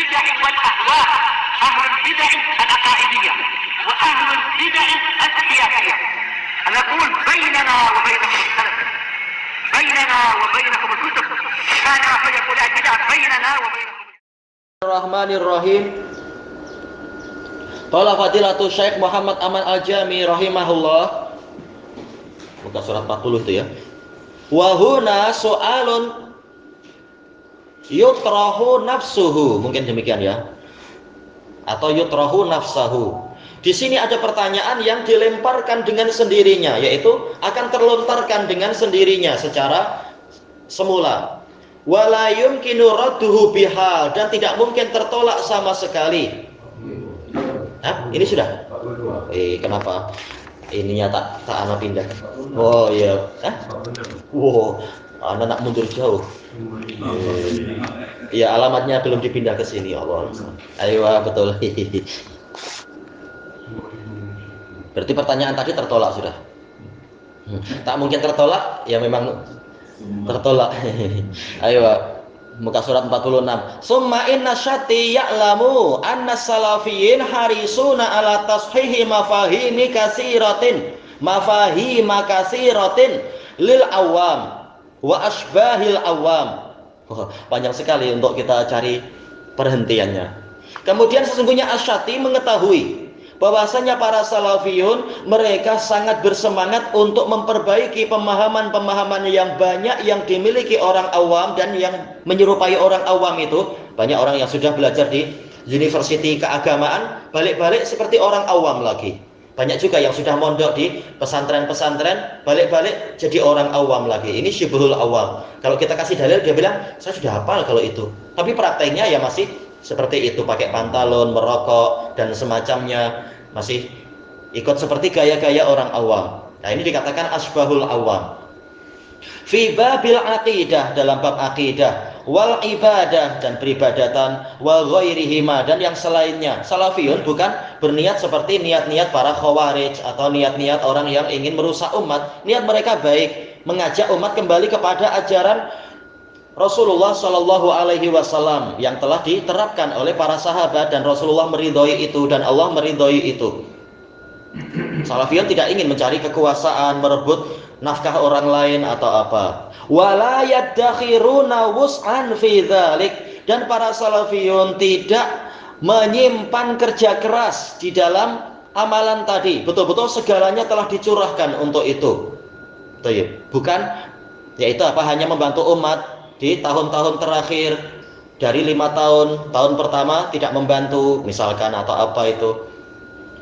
البدع والأهواء، أهل البدع العقائدية وأهل البدع السياسية. نقول بيننا وبينكم السلف، بيننا وبينكم الكتب، كان فيقول البدع بيننا وبينكم. Bismillahirrahmanirrahim. Qala Fadilatul Syekh Muhammad Aman Al-Jami rahimahullah. Buka surat 40 itu ya. Wa huna so'alun yutrahu nafsuhu, mungkin demikian ya. Atau yutrahu nafsahu. Di sini ada pertanyaan yang dilemparkan dengan sendirinya, yaitu akan terlontarkan dengan sendirinya secara semula. Wala yumkinu radduhu bihal, dan tidak mungkin tertolak sama sekali. Hah? Ini sudah? Kenapa? Ininya tak anak pindah. Oh iya. Hah? Wow, anak mundur jauh. Iya, alamatnya belum dipindah ke sini, Allah. Ayo, betul. Berarti pertanyaan tadi tertolak sudah. Tak mungkin tertolak, ya memang tertolak. Ayo, muka surat 46. Summa inna syati ya'lamu anna salafiyin harisuna ala tashihi mafahimi kasiratin lil awam wa asbahil awam. Panjang sekali untuk kita cari perhentiannya. Kemudian sesungguhnya Asyati mengetahui bahwasanya para salafiyun mereka sangat bersemangat untuk memperbaiki pemahaman-pemahaman yang banyak yang dimiliki orang awam dan yang menyerupai orang awam itu. Banyak orang yang sudah belajar di universiti keagamaan balik-balik seperti orang awam lagi. Banyak juga yang sudah mondok di pesantren-pesantren balik-balik jadi orang awam lagi. Ini syibhul awam. Kalau kita kasih dalil dia bilang saya sudah hafal kalau itu. Tapi prakteknya ya masih seperti itu, pakai pantalon, merokok dan semacamnya, masih ikut seperti gaya-gaya orang awam. Nah, ini dikatakan asbahul awam. Fi babil aqidah, dalam bab aqidah, wal ibadah, dan peribadatan, wal ghairihima, dan yang selainnya. Salafiyun bukan berniat seperti niat-niat para khawarij atau niat-niat orang yang ingin merusak umat. Niat mereka baik, mengajak umat kembali kepada ajaran Rasulullah Shallallahu Alaihi Wasallam yang telah diterapkan oleh para sahabat, dan Rasulullah meridhoi itu dan Allah meridhoi itu. Salafiyun tidak ingin mencari kekuasaan, merebut nafkah orang lain atau apa. Wala yaddakhiruna wus'an fi dzalik, dan para salafiyun tidak menyimpan kerja keras di dalam amalan tadi. Betul-betul segalanya telah dicurahkan untuk itu. Bukan yaitu apa, hanya membantu umat di tahun-tahun terakhir, dari 5 tahun pertama tidak membantu misalkan atau apa itu.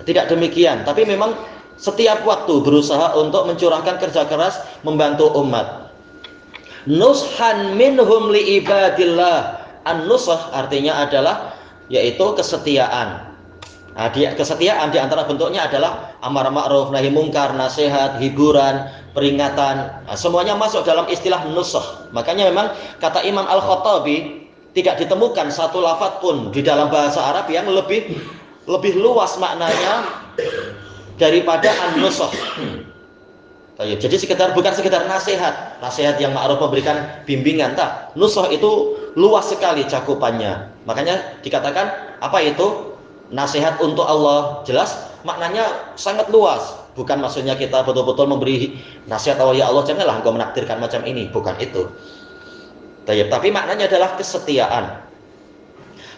Tidak demikian, tapi memang setiap waktu berusaha untuk mencurahkan kerja keras membantu umat. Nushan minhum li ibadillah. An-nusah artinya adalah yaitu kesetiaan. Nah, kesetiaan di antara bentuknya adalah amar ma'ruf nahi mungkar, nasihat, hiburan, peringatan. Nah, semuanya masuk dalam istilah nusah. Makanya memang kata Imam Al-Khattabi tidak ditemukan satu lafaz pun di dalam bahasa Arab yang lebih luas maknanya daripada an-nusah. Jadi bukan sekedar nasihat yang ma'ruf, memberikan bimbingan, tak. Nusah itu luas sekali cakupannya. Makanya dikatakan apa itu? Nasihat untuk Allah. Jelas maknanya sangat luas. Bukan maksudnya kita betul-betul memberi nasihat Allah, ya Allah janganlah engkau menakdirkan macam ini, bukan itu. Tapi maknanya adalah kesetiaan.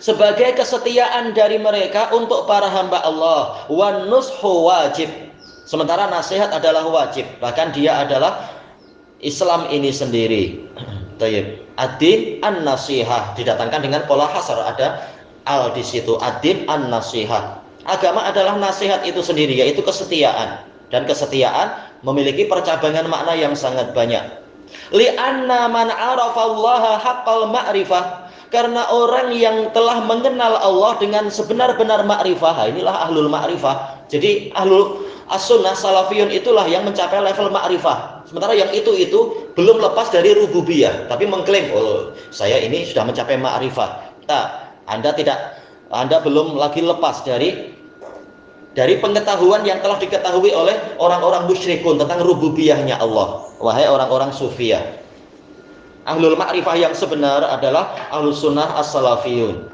Sebagai kesetiaan dari mereka untuk para hamba Allah. Wan nushu wajib. Sementara nasihat adalah wajib. Bahkan dia adalah Islam ini sendiri. Ad-din an-nasihah didatangkan dengan pola hasar, ada al di situ. Ad-din an-nasihah. Agama adalah nasihat itu sendiri, yaitu kesetiaan. Dan kesetiaan memiliki percabangan makna yang sangat banyak. Li'anna man arafallaha haqqal ma'rifah, karena orang yang telah mengenal Allah dengan sebenar-benar ma'rifah, inilah ahlul ma'rifah. Jadi ahlul as-sunnah salafiyun itulah yang mencapai level ma'rifah. Sementara yang itu belum lepas dari rububiyah, tapi mengklaim, oh saya ini sudah mencapai ma'rifah. Nah, Anda belum lagi lepas dari pengetahuan yang telah diketahui oleh orang-orang musyrikun tentang rububiyahnya Allah. Wahai orang-orang sufiyah, ahlul ma'rifah yang sebenar adalah ahlus sunnah as-salafiyun.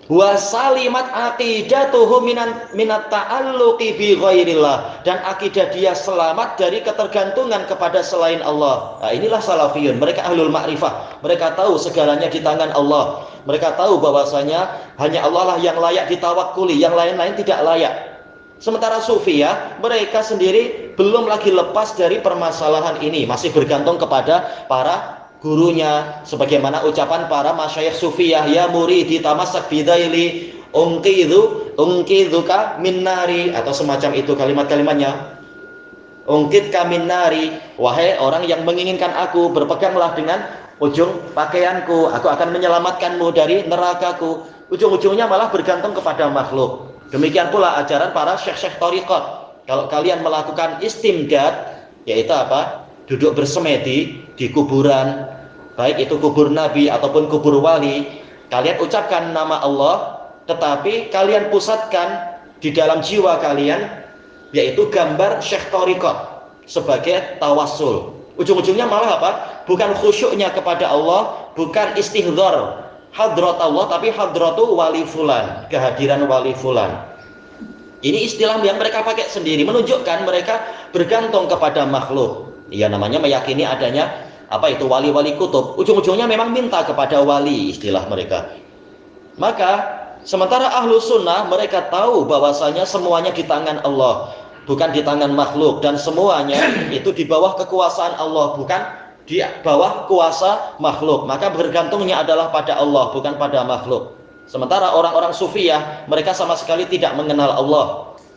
wa salimat aqidatuhu minat ta'alluqi bi ghairillah, dan akidah dia selamat dari ketergantungan kepada selain Allah. Nah, inilah salafiyun, mereka ahlul ma'rifah. Mereka tahu segalanya di tangan Allah. Mereka tahu bahwasanya hanya Allah lah yang layak ditawakkuli, yang lain-lain tidak layak. Sementara sufiyah, mereka sendiri belum lagi lepas dari permasalahan ini, masih bergantung kepada para gurunya, sebagaimana ucapan para masyayikh sufiyah, ya muridi tamassak bidaili ungkidzuka min nari, atau semacam itu kalimat-kalimatnya. Ungkidka min nari, wahai orang yang menginginkan aku, berpeganglah dengan ujung pakaianku, aku akan menyelamatkanmu dari nerakaku. Ujung-ujungnya malah bergantung kepada makhluk. Demikian pula ajaran para syekh-syekh thariqat. Kalau kalian melakukan istimdad, yaitu apa? Duduk bersemedi di kuburan, baik itu kubur nabi ataupun kubur wali, kalian ucapkan nama Allah, tetapi kalian pusatkan di dalam jiwa kalian yaitu gambar syekh thariqat sebagai tawassul. Ujung-ujungnya malah apa? Bukan khusyuknya kepada Allah, bukan istihdhar hadrat Allah, tapi hadratu wali fulan, kehadiran wali fulan. Ini istilah yang mereka pakai sendiri, menunjukkan mereka bergantung kepada makhluk. Ya, namanya meyakini adanya apa itu wali-wali kutub. Ujung-ujungnya memang minta kepada wali, istilah mereka. Maka sementara ahlu sunnah, mereka tahu bahwasanya semuanya di tangan Allah, bukan di tangan makhluk, dan semuanya itu di bawah kekuasaan Allah, bukan di bawah kuasa makhluk. Maka bergantungnya adalah pada Allah, bukan pada makhluk. Sementara orang-orang sufiyah, mereka sama sekali tidak mengenal Allah,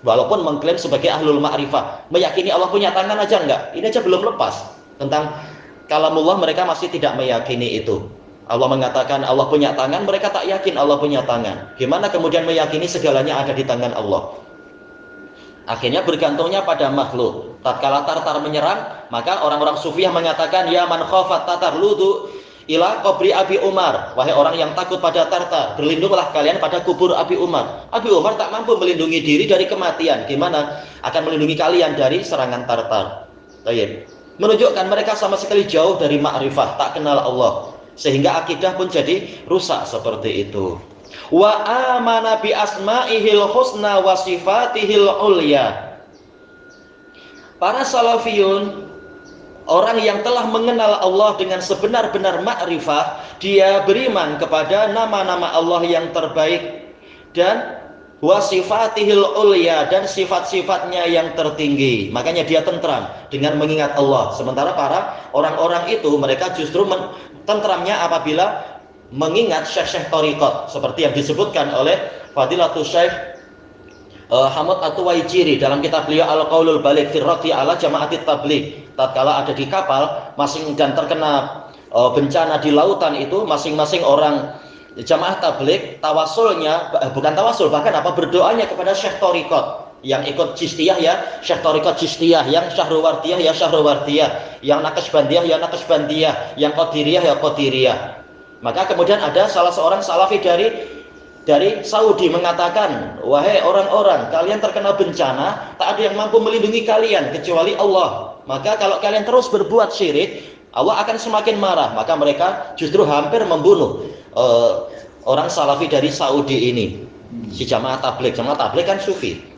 walaupun mengklaim sebagai ahlul ma'rifah. Meyakini Allah punya tangan aja enggak, ini aja belum lepas. Tentang kalamullah mereka masih tidak meyakini itu. Allah mengatakan Allah punya tangan, mereka tak yakin Allah punya tangan. Gimana kemudian meyakini segalanya ada di tangan Allah? Akhirnya bergantungnya pada makhluk. Tatkala Tartar menyerang, maka orang-orang sufiyah mengatakan, ya man khafat tatar ludu ila qabri Abi Umar, wahai orang yang takut pada Tartar, berlindunglah kalian pada kubur Abi Umar. Abi Umar tak mampu melindungi diri dari kematian, gimana akan melindungi kalian dari serangan Tartar? Baik. Menunjukkan mereka sama sekali jauh dari ma'rifah, tak kenal Allah, sehingga akidah pun jadi rusak seperti itu. Wa amana bi asma'ihil husna wa sifatihil ulya. Para salafiyun, orang yang telah mengenal Allah dengan sebenar-benar ma'rifah, dia beriman kepada nama-nama Allah yang terbaik dan wasifatihil ulya, dan sifat-sifatnya yang tertinggi. Makanya dia tentram dengan mengingat Allah. Sementara para orang-orang itu, mereka justru tentramnya apabila mengingat syekh-syekh thariqat, seperti yang disebutkan oleh Fadilatul Syekh Hamad At-Tuwaijiri dalam kitab beliau Al-Qaulul Baligh fi Raddi ala Jama'atit Tabligh. Tatkala ada di kapal dan terkena bencana di lautan itu, masing-masing orang jamaah tabligh tawasulnya, bukan tawasul, bahkan berdoanya kepada syekh thariqat. Yang ikut Chistiyah ya syekh thariqat Chistiyah, yang Syahruwardiyah ya Syahruwardiyah, yang Naqsbandiyah ya Naqsbandiyah, yang Qadiriyah ya Qadiriyah. Maka kemudian ada salah seorang salafi dari Saudi mengatakan, wahai orang-orang, kalian terkena bencana, tak ada yang mampu melindungi kalian kecuali Allah. Maka kalau kalian terus berbuat syirik, Allah akan semakin marah. Maka mereka justru hampir membunuh orang salafi dari Saudi ini, si jamaah tabligh. Jamaah tabligh kan sufi.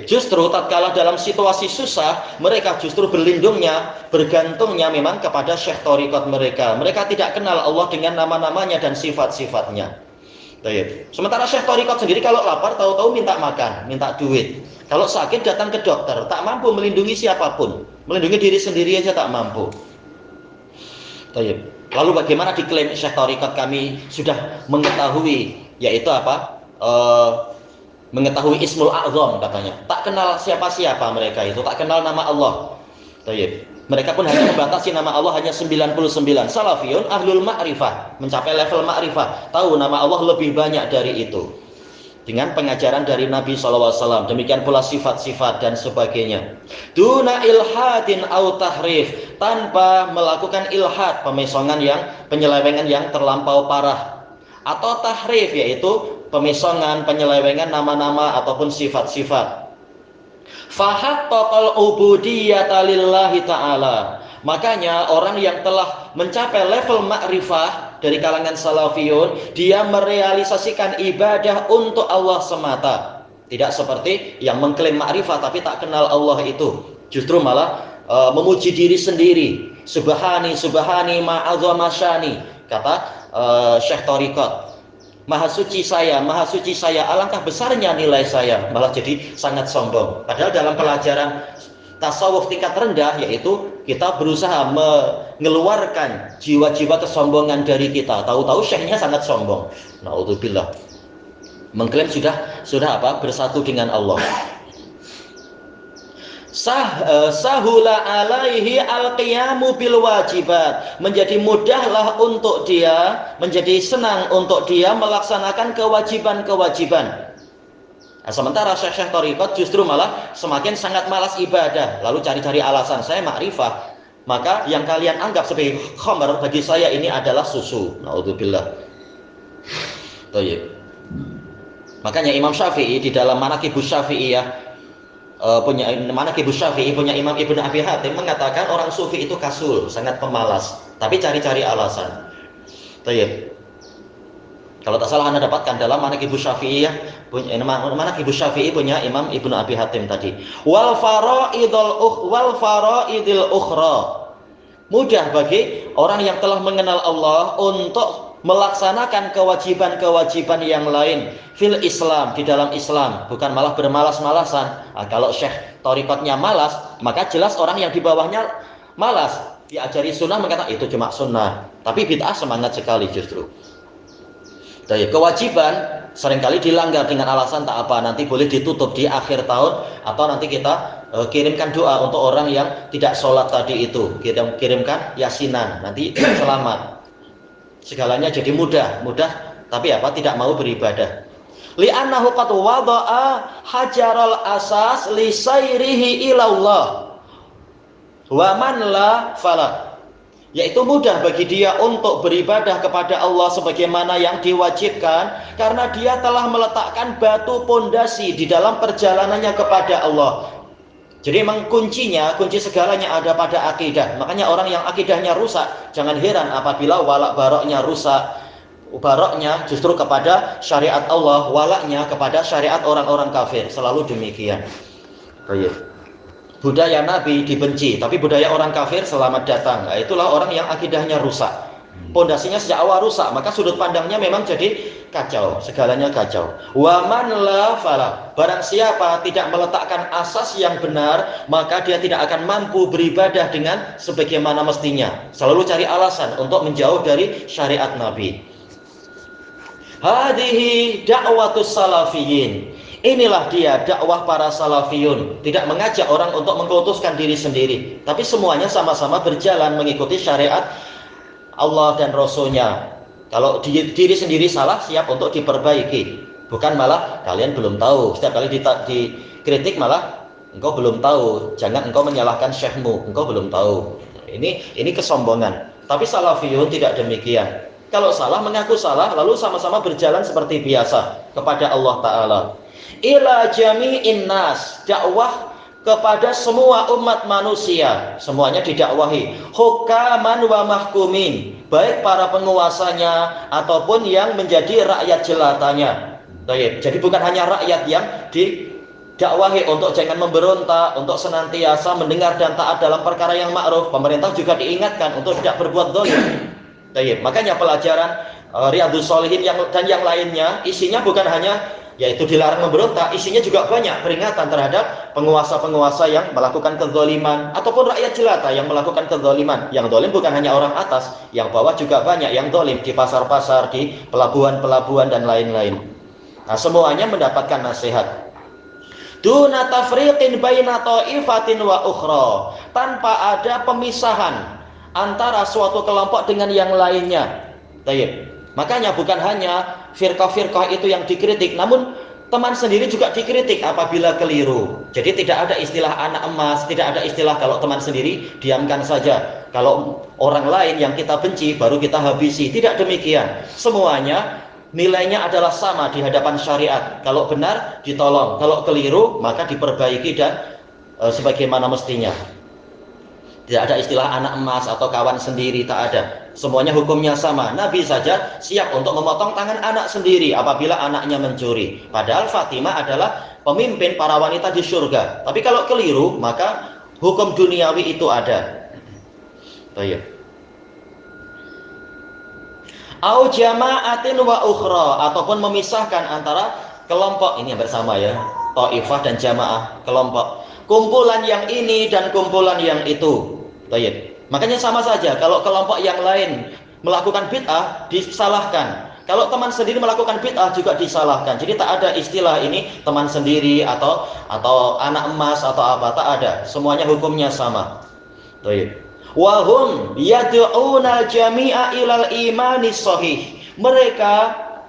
Justru tatkala dalam situasi susah, mereka justru bergantungnya memang kepada syekh thariqat mereka. Mereka tidak kenal Allah dengan nama-namanya dan sifat-sifatnya. Sementara syekh thariqat sendiri kalau lapar tahu-tahu minta makan, minta duit. Kalau sakit datang ke dokter, tak mampu melindungi siapapun, melindungi diri sendiri aja tak mampu. Lalu bagaimana diklaim syekh thariqat kami sudah mengetahui, yaitu apa? Mengetahui Ismul A'zam katanya. Tak kenal siapa-siapa mereka itu, tak kenal nama Allah. Mereka pun hanya membatasi nama Allah hanya 99. Salafiyun ahlul ma'rifah, mencapai level ma'rifah, tahu nama Allah lebih banyak dari itu, dengan pengajaran dari Nabi SAW. Demikian pula sifat-sifat dan sebagainya. Duna ilhadin au tahrif, tanpa melakukan ilhad, penyelewengan yang terlampau parah, atau tahrif, yaitu pemisongan, penyelewengan nama-nama ataupun sifat-sifat. Fahaqqaqal ubudiyyata lillahi ta'ala. Makanya orang yang telah mencapai level ma'rifah, dari kalangan salafiyun, dia merealisasikan ibadah untuk Allah semata. Tidak seperti yang mengklaim ma'rifah tapi tak kenal Allah itu. Justru malah memuji diri sendiri. Subhani, subhani, ma'azama syani. Kata Syekh Thariqat. Maha suci saya, alangkah besarnya nilai saya. Malah jadi sangat sombong. Padahal dalam pelajaran tasawuf tingkat rendah, yaitu kita berusaha mengeluarkan jiwa-jiwa kesombongan dari kita. Tahu-tahu syekhnya sangat sombong. Na'udzubillah. Mengklaim sudah bersatu dengan Allah. Sahula alaihi al-qiyamu bil wajibat. Menjadi mudahlah untuk dia, menjadi senang untuk dia melaksanakan kewajiban-kewajiban. Nah, sementara Syekh Thariqat justru malah semakin sangat malas ibadah, lalu cari-cari alasan, saya makrifah, maka yang kalian anggap sebagai khamr bagi saya ini adalah susu. Naudzubillah. Thayyib. Makanya Imam Syafi'i di dalam Manaqibus Syafi'iyah punya Imam Ibnu Abi Hatim mengatakan orang sufi itu kasul, sangat pemalas, tapi cari-cari alasan. Thayyib. Kalau tak salah Anda dapatkan dalam Manaqibus Syafi'iyah, Manaqibus Syafi'i punya Imam Ibnu Abi Hatim tadi. Wal faraidil ukhra. Mudah bagi orang yang telah mengenal Allah untuk melaksanakan kewajiban-kewajiban yang lain fil Islam, di dalam Islam, bukan malah bermalas-malasan. Nah, kalau Syekh Thariqatnya malas, maka jelas orang yang di bawahnya malas. Diajari sunnah mengatakan itu cuma sunnah, tapi bid'ah semangat sekali justru. Jadi kewajiban seringkali dilanggar dengan alasan tak apa, nanti boleh ditutup di akhir tahun, atau nanti kita kirimkan doa untuk orang yang tidak sholat tadi itu, kirimkan yasinan, nanti selamat. Segalanya jadi mudah, tapi tidak mau beribadah. Li'annahu qad wada'a hajaral asas li sayrihi ilallah. Wa man la fala. Yaitu mudah bagi dia untuk beribadah kepada Allah sebagaimana yang diwajibkan, karena dia telah meletakkan batu pondasi di dalam perjalanannya kepada Allah. Jadi memang kunci segalanya ada pada akidah. Makanya orang yang akidahnya rusak, jangan heran apabila walak baroknya rusak. Baroknya justru kepada syariat Allah, walaknya kepada syariat orang-orang kafir. Selalu demikian. Baik. Budaya Nabi dibenci, tapi budaya orang kafir selamat datang. Nah, itulah orang yang akidahnya rusak. Pondasinya sejak awal rusak, maka sudut pandangnya memang jadi kacau, segalanya kacau. Wa man la fala. Barang siapa tidak meletakkan asas yang benar, maka dia tidak akan mampu beribadah dengan sebagaimana mestinya. Selalu cari alasan untuk menjauh dari syariat Nabi. Hadhihi da'watus salafiyin. Inilah dia dakwah para salafiyun. Tidak mengajak orang untuk mengkultuskan diri sendiri, tapi semuanya sama-sama berjalan mengikuti syariat Allah dan Rasulnya. Kalau diri sendiri salah, siap untuk diperbaiki. Bukan malah kalian belum tahu. Setiap kali dikritik malah engkau belum tahu. Jangan engkau menyalahkan syekhmu, engkau belum tahu. Ini kesombongan. Tapi salafiyun tidak demikian. Kalau salah mengaku salah, lalu sama-sama berjalan seperti biasa kepada Allah Ta'ala. Ila jami'in nas, dakwah kepada semua umat manusia, semuanya didakwahi. Hukaman wa mahkumin, baik para penguasanya ataupun yang menjadi rakyat jelatanya. Jadi bukan hanya rakyat yang didakwahi untuk jangan memberontak, untuk senantiasa mendengar dan taat dalam perkara yang ma'ruf. Pemerintah juga diingatkan untuk tidak berbuat zalim. Makanya pelajaran Riyadhus Shalihin dan yang lainnya isinya bukan hanya yaitu dilarang memberontak, isinya juga banyak peringatan terhadap penguasa-penguasa yang melakukan kezaliman ataupun rakyat jelata yang melakukan kezaliman. Yang zalim bukan hanya orang atas, yang bawah juga banyak yang zalim di pasar-pasar, di pelabuhan-pelabuhan dan lain-lain. Nah, semuanya mendapatkan nasihat. Duna tafriqin baina ta'ifatin wa ukhra, tanpa ada pemisahan antara suatu kelompok dengan yang lainnya. Makanya bukan hanya firqah-firqah itu yang dikritik, namun teman sendiri juga dikritik apabila keliru. Jadi tidak ada istilah anak emas, tidak ada istilah kalau teman sendiri diamkan saja. Kalau orang lain yang kita benci baru kita habisi. Tidak demikian. Semuanya nilainya adalah sama di hadapan syariat. Kalau benar ditolong, kalau keliru maka diperbaiki dan sebagaimana mestinya. Tidak ada istilah anak emas atau kawan sendiri, tak ada. semuanya hukumnya sama. Nabi saja siap untuk memotong tangan anak sendiri apabila anaknya mencuri. Padahal Fatimah adalah pemimpin para wanita di surga. Tapi kalau keliru, maka hukum duniawi itu ada. Baik. Au jama'atin wa ukhra, ataupun memisahkan antara kelompok ini yang bersama ya, Taifah dan jamaah, kelompok. Kumpulan yang ini dan kumpulan yang itu. Baik. Makanya sama saja, kalau kelompok yang lain melakukan bid'ah disalahkan. Kalau teman sendiri melakukan bid'ah juga disalahkan. Jadi tak ada istilah ini teman sendiri atau anak emas atau apa, tak ada. Semuanya hukumnya sama. Baik. Wa hum yad'una jami'a ilal imani shahih. Mereka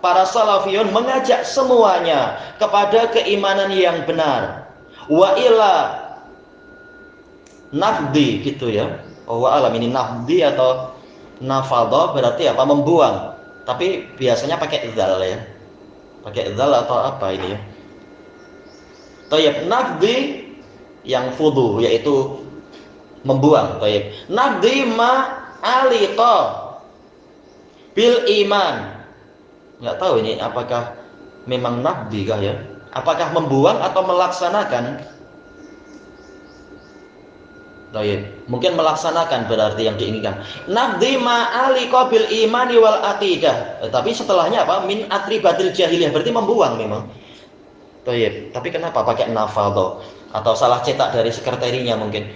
para salafiyun mengajak semuanya kepada keimanan yang benar. Wa ila nafdi gitu ya. Oh, wa alam ini nafdi atau nafadha berarti apa? Membuang. Tapi biasanya pakai dzal ya. Pakai dzal atau apa ini ya? Thayyib, nafdi yang fudu yaitu membuang. Baik. Nafdi ma alita bil iman. Enggak tahu ini apakah memang nafdi kah ya? Apakah membuang atau melaksanakan? Baik. Mungkin melaksanakan berarti yang diinginkan. Nafdi ma alita bil imani wal aqidah. Tapi setelahnya apa? Min atribatil jahiliyah. Berarti membuang memang. Baik. Tapi kenapa pakai nafadho? Atau salah cetak dari sekretarinya mungkin.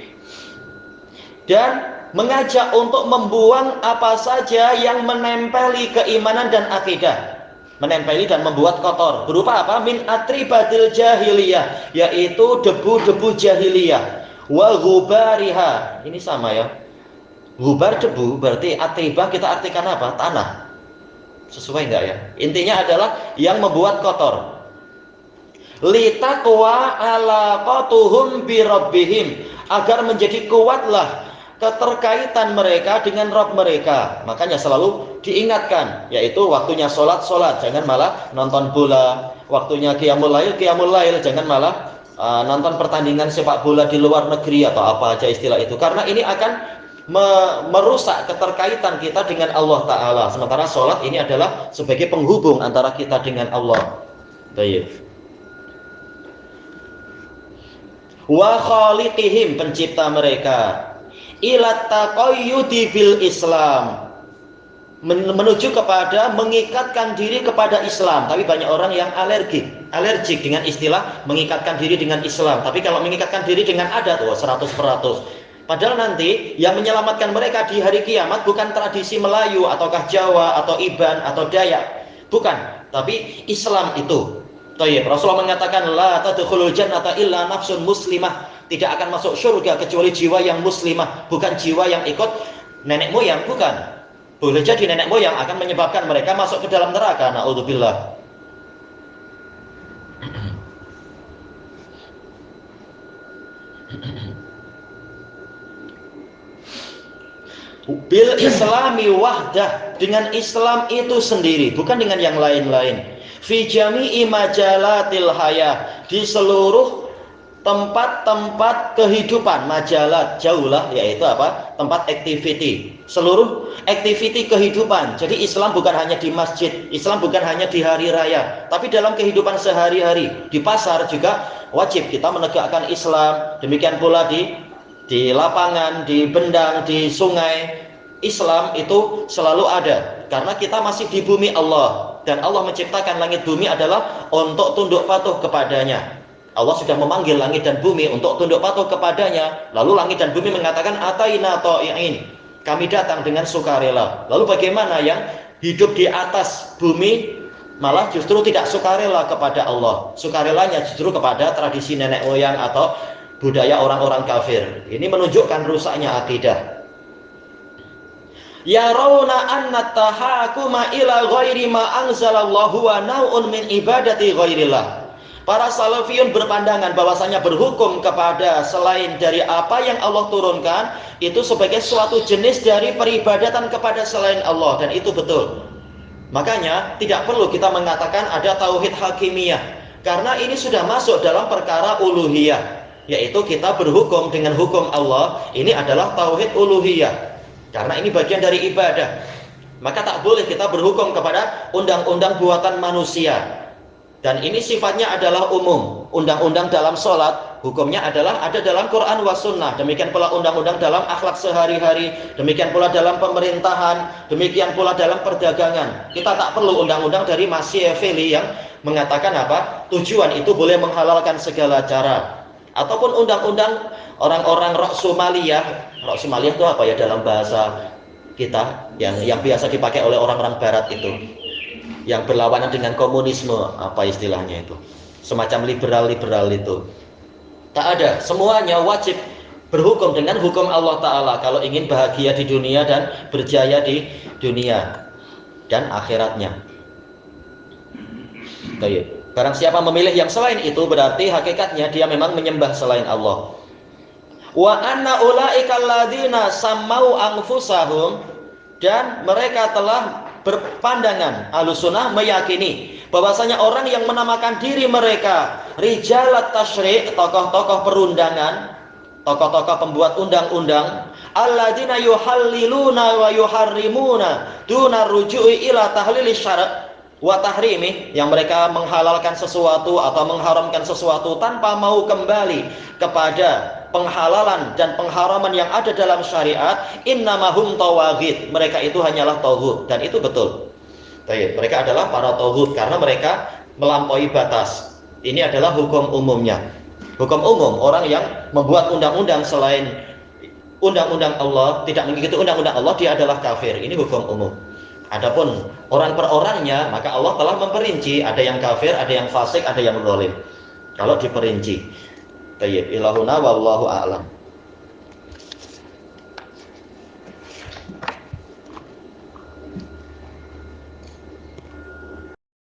Dan mengajak untuk membuang apa saja yang menempeli keimanan dan akidah, menempeli dan membuat kotor. Berupa apa? Min atribatil jahiliyah, yaitu debu-debu jahiliyah. Wa ghubariha. Ini sama ya. Gubar debu berarti atribah kita artikan apa? Tanah. Sesuai enggak ya? Intinya adalah yang membuat kotor. Litaqwa alaqatuhum bi rabbihim, agar menjadi kuatlah keterkaitan mereka dengan Rabb mereka. Makanya selalu diingatkan, yaitu waktunya sholat, jangan malah nonton bola. Waktunya qiyamul lail, jangan malah nonton pertandingan sepak bola di luar negeri atau apa aja istilah itu. Karena ini akan merusak keterkaitan kita dengan Allah Ta'ala. Sementara sholat ini adalah sebagai penghubung antara kita dengan Allah. Baik. Wa khaliqihim, pencipta mereka. Ila taqayyudi bil Islam, menuju kepada mengikatkan diri kepada Islam. Tapi banyak orang yang alergik dengan istilah mengikatkan diri dengan Islam. Tapi kalau mengikatkan diri dengan adat, 100%. Padahal nanti yang menyelamatkan mereka di hari kiamat bukan tradisi Melayu ataukah Jawa atau Iban atau Dayak, bukan, tapi Islam itu. Thayyib. Rasulullah mengatakan la tadkhulul jannata illa nafsun muslimah, tidak akan masuk surga kecuali jiwa yang muslimah, bukan jiwa yang ikut nenek moyang, bukan. Boleh jadi nenek moyang akan menyebabkan mereka masuk ke dalam neraka. Naudzubillah. Bil islami wahdah, dengan Islam itu sendiri, bukan dengan yang lain-lain. Fi jami'i majalatil hayah, di seluruh tempat-tempat kehidupan. Majalat jauh lah, yaitu apa? Tempat activity, seluruh activity kehidupan. Jadi Islam bukan hanya di masjid, Islam bukan hanya di hari raya, tapi dalam kehidupan sehari-hari. Di pasar juga wajib kita menegakkan Islam. Demikian pula di lapangan, di bendang, di sungai. Islam itu selalu ada karena kita masih di bumi Allah, dan Allah menciptakan langit bumi adalah untuk tunduk patuh kepadanya. Allah sudah memanggil langit dan bumi untuk tunduk patuh kepadanya. Lalu langit dan bumi mengatakan ataina ta'iin, kami datang dengan sukarela. Lalu bagaimana yang hidup di atas bumi malah justru tidak sukarela kepada Allah? Sukarelanya justru kepada tradisi nenek moyang atau budaya orang-orang kafir. Ini menunjukkan rusaknya akidah. Ya rauna anna tahakuma ila ghairi ma anzalallahu wa nau'un min ibadati ghairillah. Para salafiyun berpandangan bahwasanya berhukum kepada selain dari apa yang Allah turunkan itu sebagai suatu jenis dari peribadatan kepada selain Allah, dan itu betul. Makanya tidak perlu kita mengatakan ada tauhid hakimiyah, karena ini sudah masuk dalam perkara uluhiyah, yaitu kita berhukum dengan hukum Allah. Ini adalah tauhid uluhiyah. Karena ini bagian dari ibadah. Maka tak boleh kita berhukum kepada undang-undang buatan manusia. Dan ini sifatnya adalah umum. Undang-undang dalam sholat, hukumnya adalah ada dalam Quran wa sunnah. Demikian pula undang-undang dalam akhlak sehari-hari. Demikian pula dalam pemerintahan. Demikian pula dalam perdagangan. Kita tak perlu undang-undang dari Machiavelli yang mengatakan apa? Tujuan itu boleh menghalalkan segala cara. Ataupun undang-undang orang-orang Ra'sumaliyah. Ra'sumaliyah itu apa ya dalam bahasa kita? Yang biasa dipakai oleh orang-orang barat itu. Yang berlawanan dengan komunisme, apa istilahnya itu, semacam liberal itu. Tak ada, semuanya wajib berhukum dengan hukum Allah Ta'ala kalau ingin bahagia di dunia dan berjaya di dunia dan akhiratnya. Baik. Barang siapa memilih yang selain itu, berarti hakikatnya dia memang menyembah selain Allah. Wa anna ulaika alladzina sammau anfusahum, dan mereka telah berpandangan, Ahlussunnah meyakini bahwasanya orang yang menamakan diri mereka rijalat tasyri', tokoh-tokoh perundangan, tokoh-tokoh pembuat undang-undang, alladzina yuhalliluna wa yuharrimuna duna ruju'i ila tahlili syara' wa tahrimi, yang mereka menghalalkan sesuatu atau mengharamkan sesuatu tanpa mau kembali kepada penghalalan dan pengharaman yang ada dalam syariat. Innamahum tawaghit, mereka itu hanyalah tauhid, dan itu betul. Baik, mereka adalah para tauhid karena mereka melampaui batas. Ini adalah hukum umumnya. Hukum umum, orang yang membuat undang-undang selain undang-undang Allah, tidak mengikuti undang-undang Allah, dia adalah kafir. Ini hukum umum. Adapun orang per orangnya, maka Allah telah memperinci, ada yang kafir, ada yang fasik, ada yang zalim. Kalau diperinci. Tayyib, ilahuna wallahu a'lam.